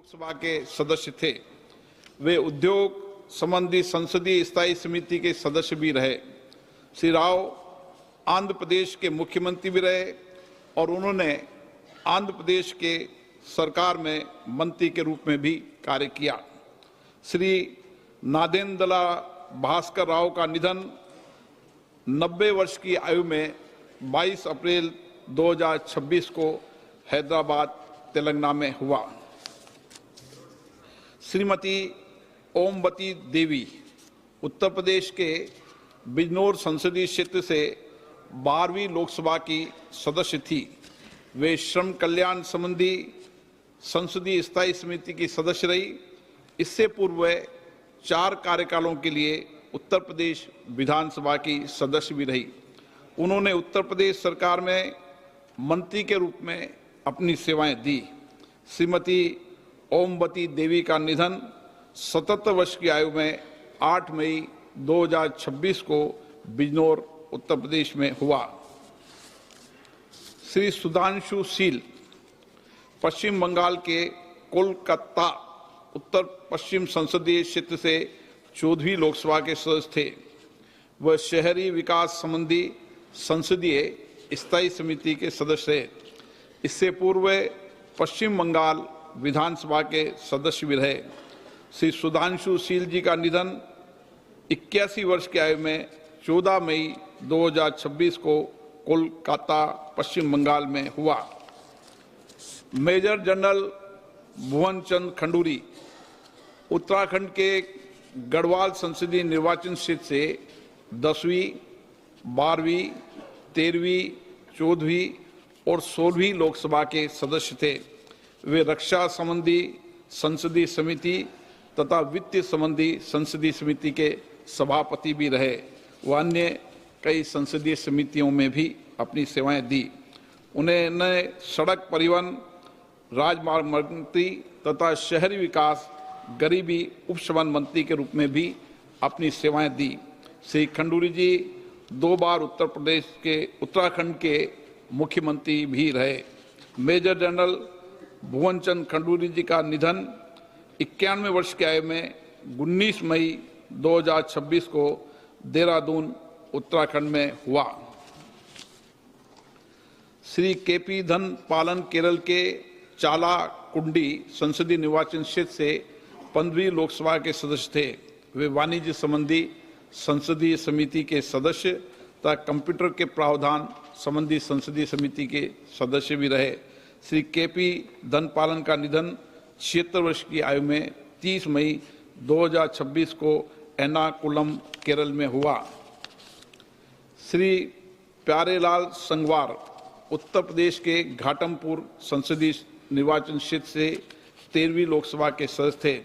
लोकसभा के सदस्य थे। वे उद्योग संबंधी संसदीय स्थायी समिति के सदस्य भी रहे। श्री राव आंध्र प्रदेश के मुख्यमंत्री भी रहे और उन्होंने आंध्र प्रदेश के सरकार में मंत्री के रूप में भी कार्य किया। श्री नादेंद्र भास्कर राव का निधन 90 वर्ष की आयु में 22 अप्रैल 2026 को हैदराबाद, तेलंगाना में हुआ। श्रीमती ओमवती देवी उत्तर प्रदेश के बिजनौर संसदीय क्षेत्र से 12वीं लोकसभा की सदस्य थी। वे श्रम कल्याण संबंधी संसदीय स्थायी समिति की सदस्य रही। इससे पूर्व वे 4 कार्यकालों के लिए उत्तर प्रदेश विधानसभा की सदस्य भी रही। उन्होंने उत्तर प्रदेश सरकार में मंत्री के रूप में अपनी सेवाएं दी। श्रीमती ओमवती देवी का निधन 77 वर्ष की आयु में 8 मई 2026 को बिजनौर, उत्तर प्रदेश में हुआ। श्री सुधांशु शील पश्चिम बंगाल के कोलकाता उत्तर पश्चिम संसदीय क्षेत्र से 14वीं लोकसभा के सदस्य थे। वह शहरी विकास संबंधी संसदीय स्थायी समिति के सदस्य थे। इससे पूर्व पश्चिम बंगाल विधानसभा के सदस्य भी रहे। श्री सुधांशु शील जी का निधन 81 वर्ष की आयु में 14 मई 2026 को कोलकाता, पश्चिम बंगाल में हुआ। मेजर जनरल भुवन चंद खंडूरी उत्तराखंड के गढ़वाल संसदीय निर्वाचन क्षेत्र से 10वीं, 12वीं, 13वीं, 14वीं और 16वीं लोकसभा के सदस्य थे। वे रक्षा संबंधी संसदीय समिति तथा वित्त संबंधी संसदीय समिति के सभापति भी रहे। वह अन्य कई संसदीय समितियों में भी अपनी सेवाएं दी। उन्होंने सड़क परिवहन, राजमार्ग मंत्री तथा शहरी विकास, गरीबी उपशमन मंत्री के रूप में भी अपनी सेवाएं दी। श्री खंडूरी जी 2 बार उत्तराखंड के मुख्यमंत्री भी रहे। मेजर जनरल भुवन चंद खंडूरी जी का निधन 91 वर्ष की आयु में 19 मई 2026 को देहरादून, उत्तराखंड में हुआ। श्री केपी धन पालन केरल के चालाकुंडी संसदीय निर्वाचन क्षेत्र से 15वीं लोकसभा के सदस्य थे। वे वाणिज्य संबंधी संसदीय समिति के सदस्य तथा कंप्यूटर के प्रावधान संबंधी संसदीय समिति के सदस्य भी रहे। श्री केपी धनपालन का निधन 76 वर्ष की आयु में 30 मई 2026 को एर्नाकुलम, केरल में हुआ। श्री प्यारेलाल संगवार उत्तर प्रदेश के घाटमपुर संसदीय निर्वाचन क्षेत्र से 13वीं लोकसभा के सदस्य थे।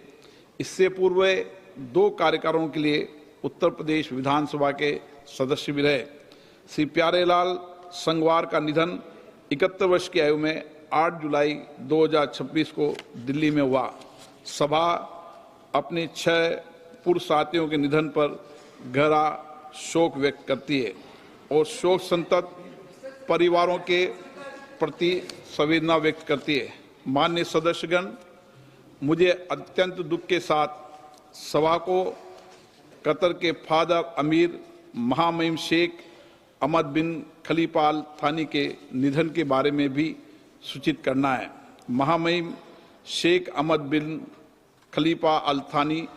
इससे पूर्व 2 कार्यकालों के लिए उत्तर प्रदेश विधानसभा के सदस्य भी रहे। श्री प्यारेलाल संगवार का निधन 71 वर्ष की आयु में 8 जुलाई 2026 को दिल्ली में हुआ। सभा अपने 6 पूर्व साथियों के निधन पर गहरा शोक व्यक्त करती है और शोक संतप्त परिवारों के प्रति संवेदना व्यक्त करती है। माननीय सदस्यगण, मुझे अत्यंत दुख के साथ सभा को कतर के फादर अमीर महामहिम शेख अहमद बिन खलीफा अल थानी के निधन के बारे में भी सूचित करना है। महामहिम शेख अहमद बिन खलीफा अल थानी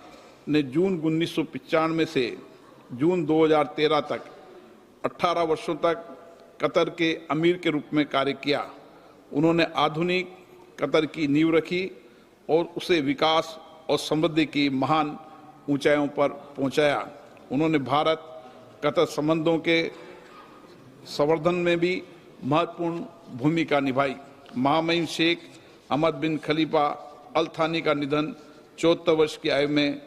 ने जून 1995 से जून 2013 तक 18 वर्षों तक कतर के अमीर के रूप में कार्य किया। उन्होंने आधुनिक कतर की नींव रखी और उसे विकास और समृद्धि की महान ऊंचाइयों पर पहुंचाया। उन्होंने भारत कतर संबंधों के संवर्धन में भी महत्वपूर्ण भूमिका निभाई। महामहिम शेख अहमद बिन खलीफा अल थानी का निधन 74 वर्ष की आयु में